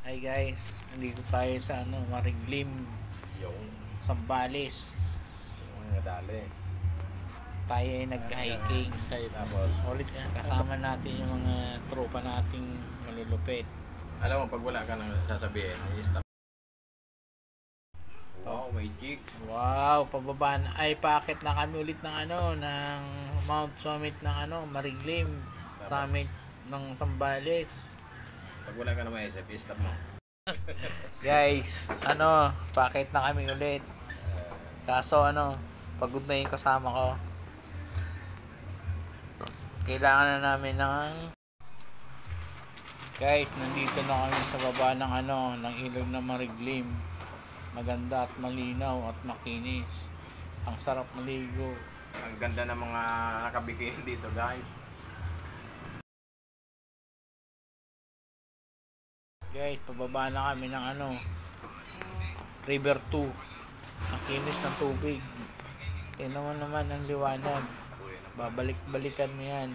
Hi guys, nandito tayo sa Mariglim, Yung Sambales. nadali. Tayo ay nag-hiking. Tapos, Ulit kasama natin yung mga tropa nating malulupit. alam mo, pag wala ka nang sasabihin, i-stop. Wow, may chicks. Wow, pababa na, ay paakit na kami ulit ng ng Mount Summit ng Mariglim, Summit ng Sambales. Pag wala ka na maisip, i-stop mo. Guys, paakit na kami ulit. Kaso pagod na yung kasama ko. Kailangan na namin Guys, nandito na kami sa baba ng ng ilog ng Mariglim. Maganda at malinaw at makinis. Ang sarap maligo. Ang ganda ng mga nakabikini dito, guys. Guys, pababa na kami ng River 2. Ang kinis ng tubig. Tingnan mo naman ang liwanag. Babalik-balikan mo yan.